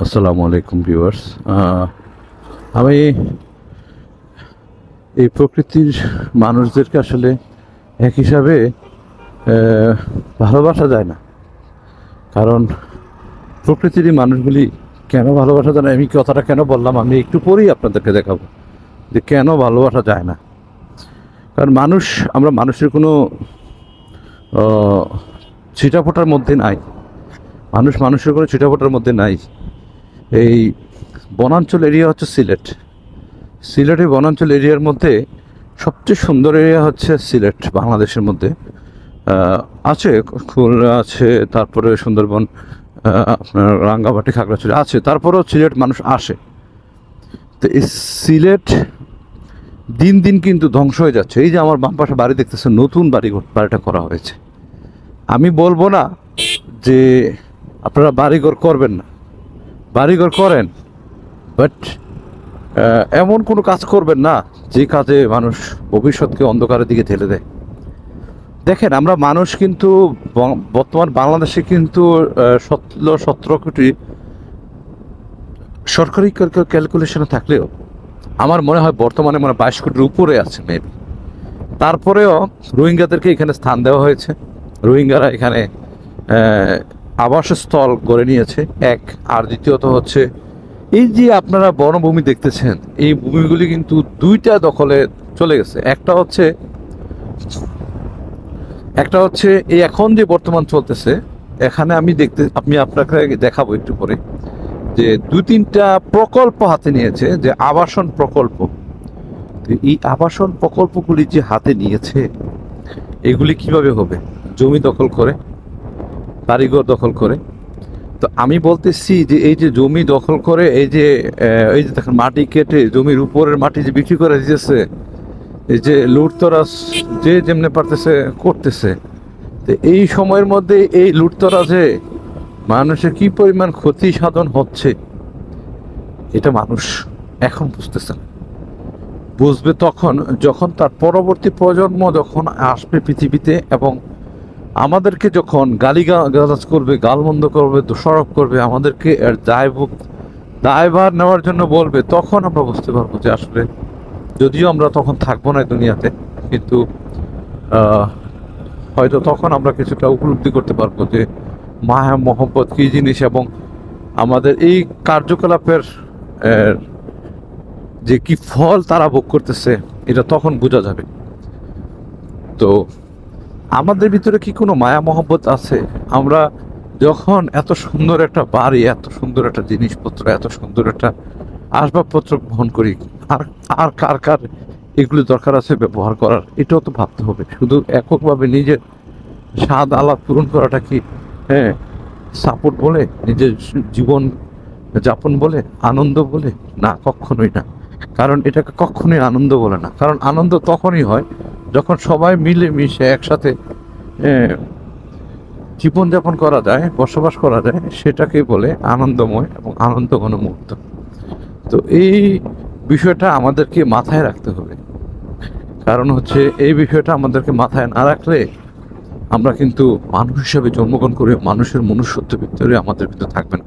আসসালামু আলাইকুম ভিউয়ার্স। আমি এই প্রকৃতির মানুষদেরকে আসলে এক হিসাবে ভালোবাসা যায় না। কারণ প্রকৃতির এই মানুষগুলি কেন ভালোবাসা যায় না, আমি কথাটা কেন বললাম আমি একটু পরেই আপনাদেরকে দেখাবো যে কেন ভালোবাসা যায় না। কারণ আমরা মানুষের কোনো ছিটাফোটার মধ্যে নাই। মানুষের কোনো ছিটাফোটার মধ্যে নাই। এই বনাঞ্চল এরিয়া হচ্ছে সিলেটের বনাঞ্চল এরিয়ার মধ্যে সবচেয়ে সুন্দর এরিয়া হচ্ছে সিলেট বাংলাদেশের মধ্যে। আছে, খুলনা আছে, তারপরে সুন্দরবন, আপনার রাঙ্গামাটি, খাগড়াছড়ি আছে, তারপরেও সিলেট মানুষ আসে। তো এই সিলেট দিন দিন কিন্তু ধ্বংস হয়ে যাচ্ছে। এই যে আমার বাম পাশে বাড়ি দেখতেছে, নতুন বাড়িটা করা হয়েছে। আমি বলবো না যে আপনারা বাড়িঘর করবেন না, বাড়িঘর করেন, বাট এমন কোনো কাজ করবেন না যে কাজে মানুষ ভবিষ্যৎকে অন্ধকারের দিকে ঠেলে দেয়। দেখেন, আমরা মানুষ কিন্তু বর্তমান বাংলাদেশে কিন্তু 17 কোটি সরকারি ক্যালকুলেশনে থাকলেও আমার মনে হয় বর্তমানে 22 কোটির উপরে আছে মেবি। তারপরেও রোহিঙ্গাদেরকে এখানে স্থান দেওয়া হয়েছে। রোহিঙ্গারা এখানে আবাসস্থল গড়ে নিয়েছে এক। আর দ্বিতীয়ত হচ্ছে এই যে আপনারা বনভূমি দেখতেছেন, এই ভূমিগুলি কিন্তু দুইটা দখলে চলে গেছে। একটা হচ্ছে এই এখন যে বর্তমান চলতেছে, এখানে আমি আপনাকে দেখাবো একটু পরে যে 2-3টা প্রকল্প হাতে নিয়েছে, যে আবাসন প্রকল্প। তো এই আবাসন প্রকল্পগুলি যে হাতে নিয়েছে, এগুলি কিভাবে হবে? জমি দখল করে, বাড়িঘর দখল করে। তো আমি বলতেছি যে এই যে জমি দখল করে, এই যে দেখেন মাটি কেটে জমির উপরের মাটি যে বিক্রি করে দিতেছে, এই যে লুটতরাজ যে যেমনে পারতেছে করতেছে। তো এই সময়ের মধ্যে এই লুটতরাজে মানুষের কি পরিমাণ ক্ষতি সাধন হচ্ছে, এটা মানুষ এখন বুঝতেছে না। বুঝবে তখন যখন তার পরবর্তী প্রজন্ম যখন আসবে পৃথিবীতে, এবং আমাদেরকে যখন গালিগালাজ করবে, গালমন্দ করবে, দোষারোপ করবে, আমাদেরকে এর দায়ভার নেওয়ার জন্য বলবে, তখন আমরা বুঝতে পারবো যে আসলে যদিও আমরা তখন থাকবো না দুনিয়াতে, কিন্তু হয়তো তখন আমরা কিছুটা উপলব্ধি করতে পারবো যে মায়া মহব্বত কী জিনিস, এবং আমাদের এই কার্যকলাপের যে কি ফল তারা ভোগ করতেছে, এটা তখন বোঝা যাবে। তো আমাদের ভিতরে কি কোনো মায়া মহব্বত আছে? আমরা যখন এত সুন্দর একটা বাড়ি, এত সুন্দর একটা জিনিসপত্র, এত সুন্দর একটা আসবাবপত্র বহন করি, আর আর কার কার এগুলো দরকার আছে ব্যবহার করার, এটাও তো ভাবতে হবে। শুধু এককভাবে নিজের স্বাদ আলাপ পূরণ করাটা কি হ্যাঁ সাপোর্ট বলে, নিজের জীবন যাপন বলে, আনন্দ বলে? না, কখনোই না। কারণ এটাকে কখনোই আনন্দ বলে না। কারণ আনন্দ তখনই হয় যখন সবাই মিলে মিশে একসাথে জীবনযাপন করা যায়, বসবাস করা যায়, সেটাকে বলে আনন্দময় এবং আনন্দঘন মুহূর্ত। তো এই বিষয়টা আমাদেরকে মাথায় রাখতে হবে। কারণ হচ্ছে এই বিষয়টা আমাদেরকে মাথায় না রাখলে আমরা কিন্তু মানুষ হিসেবে জন্মগ্রহণ করে মানুষের মনুষ্যত্ব ভিতরে আমাদের ভিতরে থাকবে না।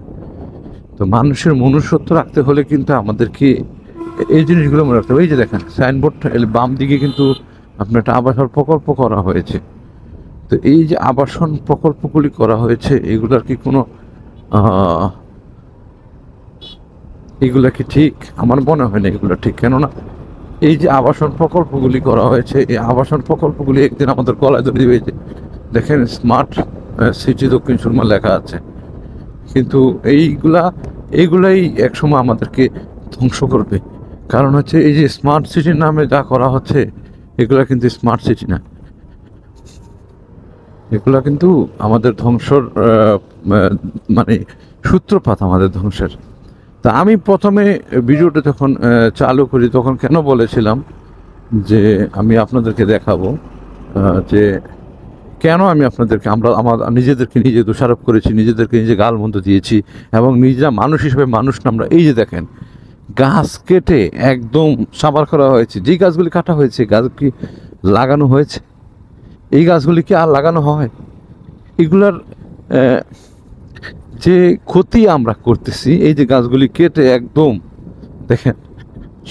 তো মানুষের মনুষ্যত্ব রাখতে হলে কিন্তু আমাদেরকে এই জিনিসগুলো মনে রাখতে হবে। এই যে দেখেন সাইনবোর্ড বাম দিকে কিন্তু আপনার একটা আবাসন প্রকল্প করা হয়েছে। তো এই যে আবাসন প্রকল্পগুলি করা হয়েছে, এগুলার কি কোনো এগুলা কি ঠিক? আমার মনে হয় না এগুলো ঠিক। কেননা এই যে আবাসন প্রকল্পগুলি করা হয়েছে, এই আবাসন প্রকল্পগুলি একদিন আমাদের গলায় ধরে দিবে। যে দেখেন স্মার্ট সিটি দক্ষিণ সুরমা লেখা আছে, কিন্তু এইগুলাই একসময় আমাদেরকে ধ্বংস করবে। কারণ হচ্ছে এই যে স্মার্ট সিটির নামে যা করা হচ্ছে, এগুলা কিন্তু স্মার্ট সিটি না, এগুলা কিন্তু আমাদের ধ্বংসর মানে সূত্রপাত আমাদের ধ্বংসের। তা আমি প্রথমে ভিডিওটা যখন চালু করি, তখন কেন বলেছিলাম যে আমি আপনাদেরকে দেখাবো যে কেন আমি আমার নিজেদেরকে নিজে দোষারোপ করেছি, নিজেদেরকে নিজে গালমন্দ দিয়েছি, এবং নিজেরা মানুষ হিসেবে মানুষ না আমরা। এই যে দেখেন গাছ কেটে একদম সাবার করা হয়েছে। যেই গাছগুলি কাটা হয়েছে, গাছ কি লাগানো হয়েছে? এই গাছগুলি কি আর লাগানো হয়? এগুলার যে ক্ষতি আমরা করতেছি, এই যে গাছগুলি কেটে একদম দেখেন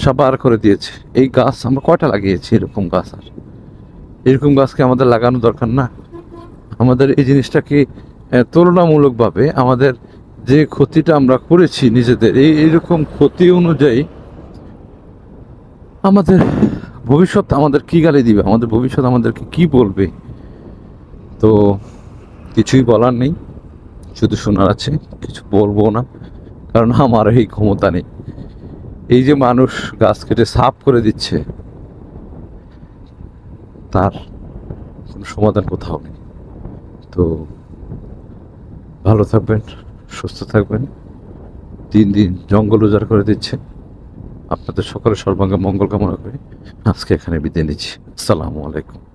সাবার করে দিয়েছে। এই গাছ আমরা কয়টা লাগিয়েছি এরকম গাছ? আর এরকম গাছকে আমাদের লাগানো দরকার না? আমাদের এই জিনিসটাকে তুলনামূলকভাবে আমাদের যে ক্ষতিটা আমরা করেছি নিজেদের, এইরকম ক্ষতি অনুযায়ী আমাদের ভবিষ্যৎ আমাদের কি গালি দিবে, আমাদের ভবিষ্যৎ আমাদেরকে কি বলবে? তো কিছুই বলার নেই, শুধু শোনার আছে, কিছু বলবো না, কারণ আমার এই ক্ষমতা নেই। এই যে মানুষ গাছ কেটে সাফ করে দিচ্ছে, তার কোনো সমাধান কোথাও নেই। তো ভালো থাকবেন, সুস্থ থাকবেন। দিন দিন জঙ্গল উজাড় করে দিচ্ছে। আপনাদের সকলের সর্বাঙ্গে মঙ্গল কামনা করে আজকে এখানে বিদায় নিচ্ছি। আসসালামু আলাইকুম।